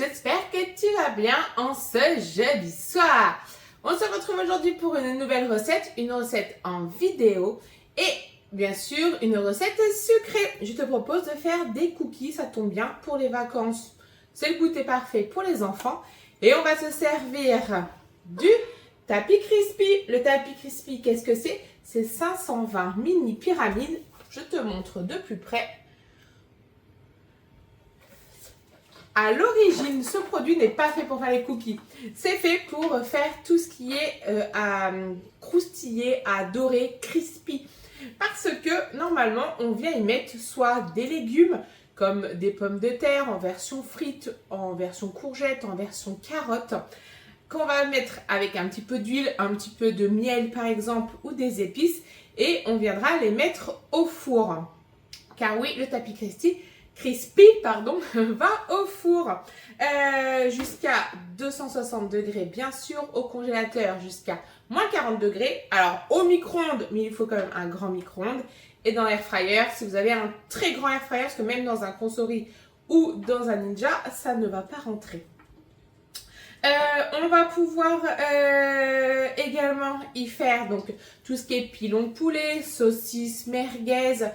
j'espère que tu vas bien en ce jeudi soir. On se retrouve aujourd'hui pour une nouvelle recette, une recette en vidéo et bien sûr une recette sucrée. Je te propose de faire des cookies, ça tombe bien pour les vacances. C'est le goûter parfait pour les enfants et on va se servir du tapis crispy. Le tapis crispy, qu'est-ce que c'est? C'est 520 mini pyramides. Je te montre de plus près. À l'origine, ce produit n'est pas fait pour faire les cookies. C'est fait pour faire tout ce qui est à croustiller, à dorer, crispy. Parce que normalement, on vient y mettre soit des légumes, comme des pommes de terre en version frites, en version courgette, en version carotte, qu'on va mettre avec un petit peu d'huile, un petit peu de miel par exemple, ou des épices, et on viendra les mettre au four. Car oui, le tapis crispy, va au four jusqu'à 260 degrés, bien sûr, au congélateur jusqu'à moins 40 degrés. Alors au micro-ondes, mais il faut quand même un grand micro-ondes. Et dans l'air fryer, si vous avez un très grand air fryer, parce que même dans un Consori ou dans un Ninja, ça ne va pas rentrer. On va pouvoir également y faire donc tout ce qui est pilon de poulet, saucisses, merguez,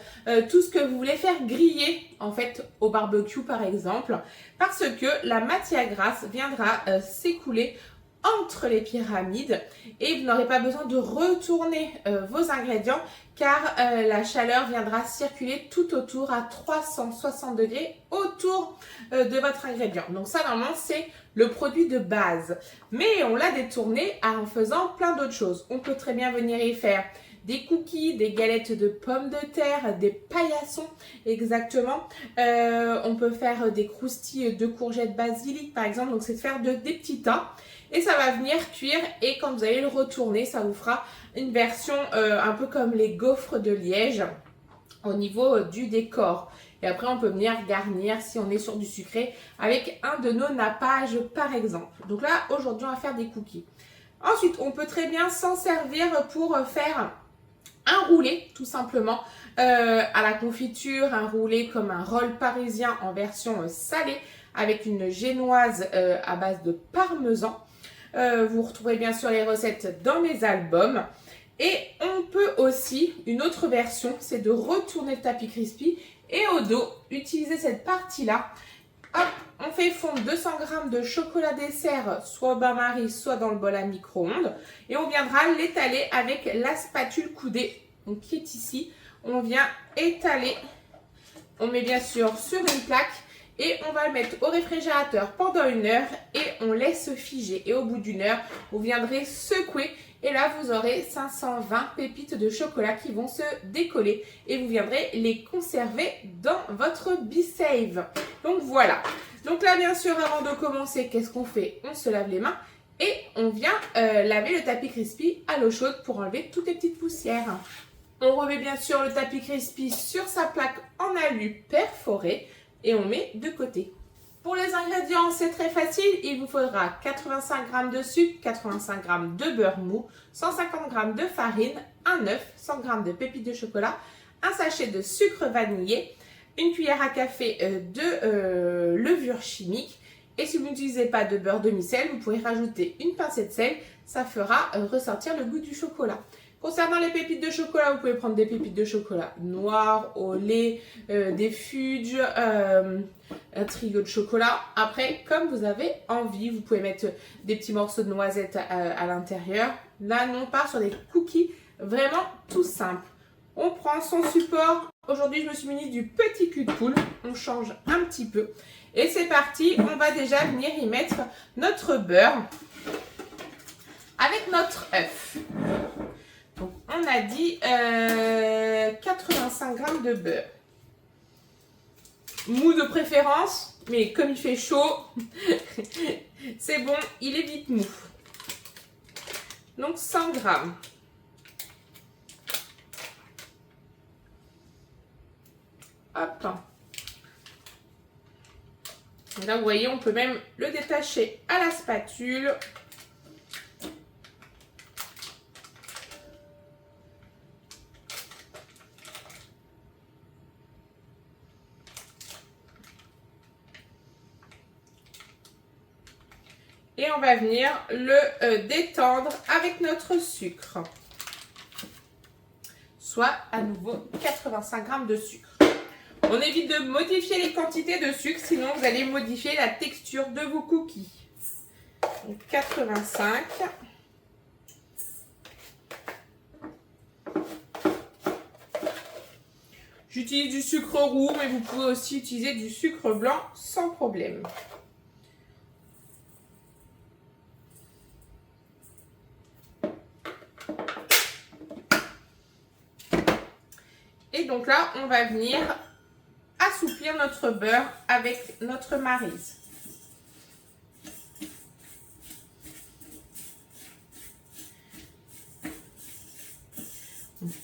tout ce que vous voulez faire griller en fait au barbecue par exemple, parce que la matière grasse viendra s'écouler entre les pyramides et vous n'aurez pas besoin de retourner vos ingrédients car la chaleur viendra circuler tout autour à 360 degrés autour de votre ingrédient. Donc ça normalement c'est le produit de base, mais on l'a détourné en faisant plein d'autres choses. On peut très bien venir y faire des cookies, des galettes de pommes de terre, des paillassons exactement. On peut faire des croustilles de courgettes basilic par exemple, donc c'est de faire des petits tas. Et ça va venir cuire et quand vous allez le retourner, ça vous fera une version un peu comme les gaufres de Liège au niveau du décor. Et après, on peut venir garnir, si on est sur du sucré, avec un de nos nappages par exemple. Donc là, aujourd'hui, on va faire des cookies. Ensuite, on peut très bien s'en servir pour faire un roulé, tout simplement, à la confiture, un roulé comme un roll parisien en version salée, avec une génoise à base de parmesan. Vous retrouverez bien sûr les recettes dans mes albums. Et on peut aussi, une autre version, c'est de retourner le tapis crispy et au dos, utiliser cette partie-là. Hop, on fait fondre 200 g de chocolat dessert, soit au bain-marie, soit dans le bol à micro-ondes. Et on viendra l'étaler avec la spatule coudée, donc, qui est ici. On vient étaler, on met bien sûr sur une plaque. Et on va le mettre au réfrigérateur pendant 1 heure et on laisse figer. Et au bout d'1 heure, vous viendrez secouer et là, vous aurez 520 pépites de chocolat qui vont se décoller et vous viendrez les conserver dans votre B-Save. Donc voilà. Donc là, bien sûr, avant de commencer, qu'est-ce qu'on fait? On se lave les mains et on vient laver le tapis crispy à l'eau chaude pour enlever toutes les petites poussières. On remet bien sûr le tapis crispy sur sa plaque en alu perforé. Et on met de côté. Pour les ingrédients, c'est très facile. Il vous faudra 85 g de sucre, 85 g de beurre mou, 150 g de farine, un œuf, 100 g de pépites de chocolat, un sachet de sucre vanillé, une cuillère à café de levure chimique. Et si vous n'utilisez pas de beurre demi-sel, vous pouvez rajouter une pincée de sel. Ça fera ressortir le goût du chocolat. Concernant les pépites de chocolat, vous pouvez prendre des pépites de chocolat noir, au lait, des fudges, un trio de chocolat. Après, comme vous avez envie, vous pouvez mettre des petits morceaux de noisettes à l'intérieur. Là, nous, on part sur des cookies vraiment tout simples. On prend son support. Aujourd'hui, je me suis munie du petit cul de poule. On change un petit peu. Et c'est parti, on va déjà venir y mettre notre beurre avec notre œuf. Donc, on a dit 85 g de beurre. Mou de préférence, mais comme il fait chaud, c'est bon, il est vite mou. Donc 100 g. Hop. Là, vous voyez, on peut même le détacher à la spatule. Et on va venir le détendre avec notre sucre. Soit à nouveau 85 g de sucre. On évite de modifier les quantités de sucre, sinon vous allez modifier la texture de vos cookies. Donc 85. J'utilise du sucre roux, mais vous pouvez aussi utiliser du sucre blanc sans problème. Et donc là, on va venir assouplir notre beurre avec notre maryse.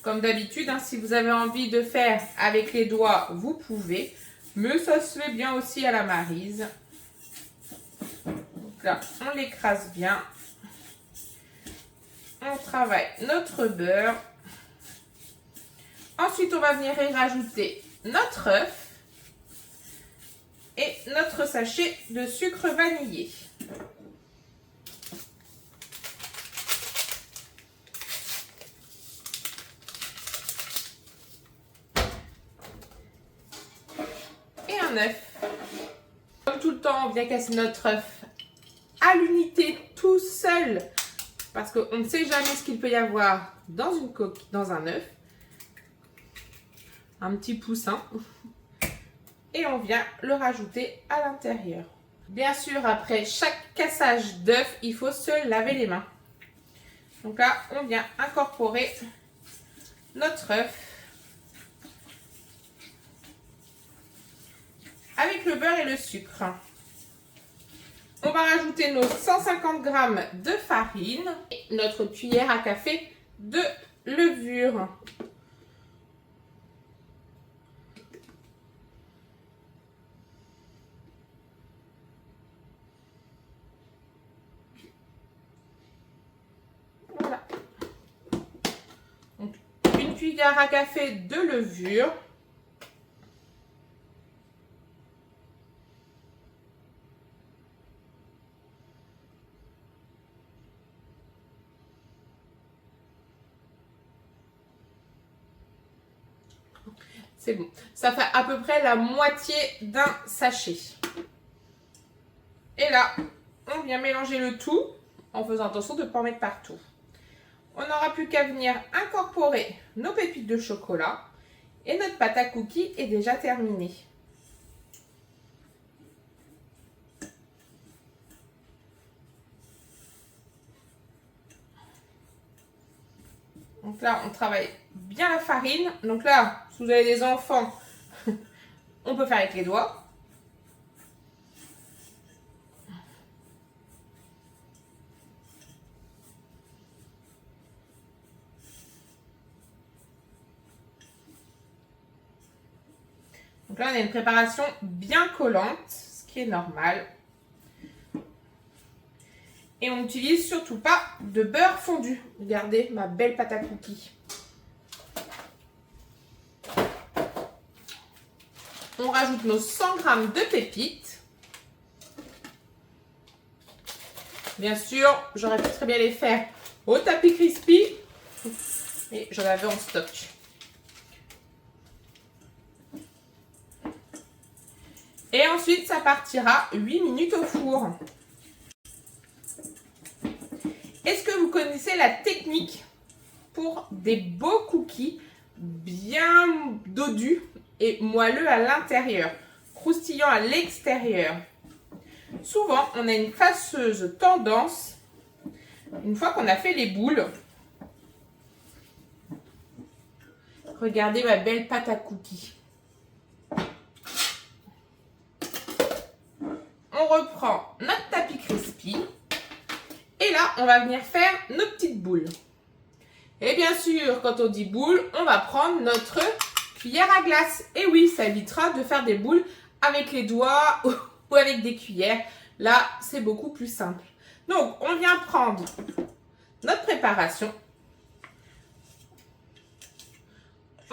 Comme d'habitude, hein, si vous avez envie de faire avec les doigts, vous pouvez. Mais ça se fait bien aussi à la maryse. Donc là, on l'écrase bien. On travaille notre beurre. Ensuite, on va venir y rajouter notre œuf et notre sachet de sucre vanillé. Et un œuf. Comme tout le temps, on vient casser notre œuf à l'unité tout seul parce qu'on ne sait jamais ce qu'il peut y avoir dans une coquille, dans un œuf. Un petit poussin. Et on vient le rajouter à l'intérieur. Bien sûr, après chaque cassage d'œuf, il faut se laver les mains. Donc là, on vient incorporer notre œuf avec le beurre et le sucre. On va rajouter nos 150 g de farine et notre cuillère à café de levure. Voilà. Donc, une cuillère à café de levure. C'est bon. Ça fait à peu près la moitié d'un sachet. Et là, on vient mélanger le tout en faisant attention de ne pas en mettre partout. On n'aura plus qu'à venir incorporer nos pépites de chocolat et notre pâte à cookies est déjà terminée. Donc là, on travaille bien la farine. Donc là, si vous avez des enfants, on peut faire avec les doigts. Donc là, on a une préparation bien collante, ce qui est normal. Et on n'utilise surtout pas de beurre fondu. Regardez ma belle pâte à cookies. On rajoute nos 100 g de pépites. Bien sûr, j'aurais pu très bien les faire au tapis crispy. Et j'en avais en stock. Et ensuite, ça partira 8 minutes au four. Est-ce que vous connaissez la technique pour des beaux cookies bien dodus et moelleux à l'intérieur, croustillant à l'extérieur? Souvent, on a une fâcheuse tendance, une fois qu'on a fait les boules, regardez ma belle pâte à cookies. On reprend notre tapis crispy. Et là, on va venir faire nos petites boules. Et bien sûr, quand on dit boule, on va prendre notre cuillère à glace. Et oui, ça évitera de faire des boules avec les doigts ou avec des cuillères. Là, c'est beaucoup plus simple. Donc, on vient prendre notre préparation.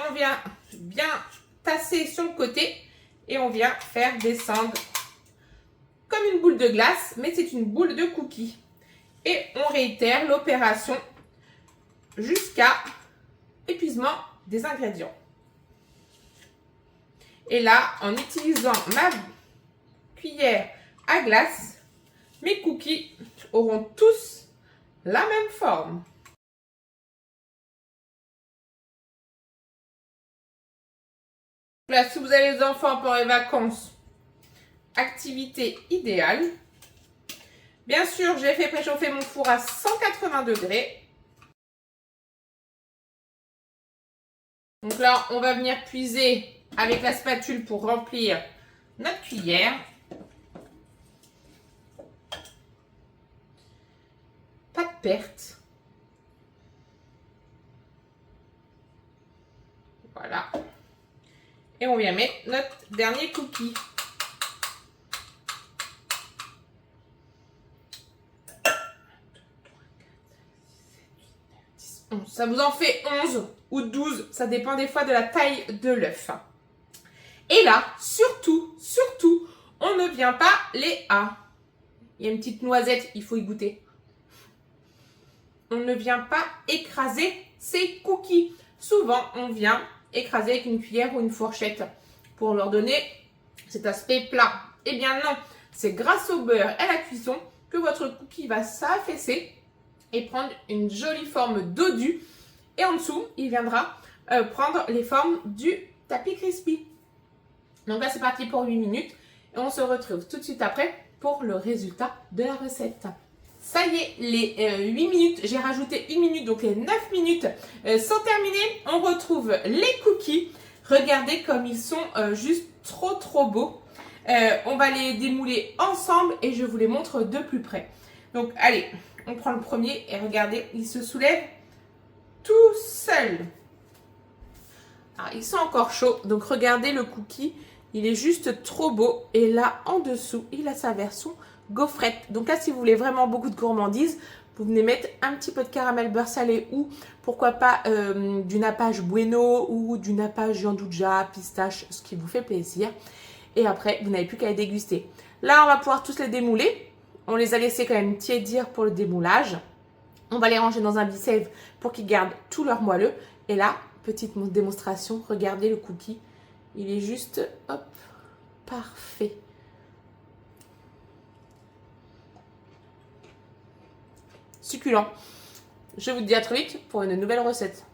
On vient bien tasser sur le côté et on vient faire descendre comme une boule de glace, mais c'est une boule de cookies. Et on réitère l'opération jusqu'à épuisement des ingrédients. Et là, en utilisant ma cuillère à glace, mes cookies auront tous la même forme. Là, si vous avez les enfants pour les vacances, activité idéale. Bien sûr, j'ai fait préchauffer mon four à 180 degrés. Donc là, on va venir puiser avec la spatule pour remplir notre cuillère. Pas de perte. Voilà. Et on vient mettre notre dernier cookie. Ça vous en fait 11 ou 12, ça dépend des fois de la taille de l'œuf. Et là, surtout, on ne vient pas les A. Il y a une petite noisette, il faut y goûter. On ne vient pas écraser ces cookies. Souvent, on vient écraser avec une cuillère ou une fourchette pour leur donner cet aspect plat. Eh bien non, c'est grâce au beurre et à la cuisson que votre cookie va s'affaisser et prendre une jolie forme dodu. Et en dessous, il viendra prendre les formes du tapis crispy. Donc là, c'est parti pour 8 minutes. Et on se retrouve tout de suite après pour le résultat de la recette. Ça y est, les 8 minutes, j'ai rajouté 1 minute, donc les 9 minutes sont terminées. On retrouve les cookies. Regardez comme ils sont juste trop beaux. On va les démouler ensemble et je vous les montre de plus près. Donc allez, on prend le premier et regardez, il se soulève tout seul. Alors, ils sont encore chauds, donc regardez le cookie, il est juste trop beau. Et là, en dessous, il a sa version gaufrette. Donc là, si vous voulez vraiment beaucoup de gourmandise, vous venez mettre un petit peu de caramel beurre salé ou pourquoi pas du nappage bueno ou du nappage gianduja, pistache, ce qui vous fait plaisir. Et après, vous n'avez plus qu'à les déguster. Là, on va pouvoir tous les démouler. On les a laissés quand même tiédir pour le démoulage. On va les ranger dans un bicev pour qu'ils gardent tout leur moelleux. Et là, petite démonstration, regardez le cookie. Il est juste, hop, parfait. Succulent. Je vous dis à très vite pour une nouvelle recette.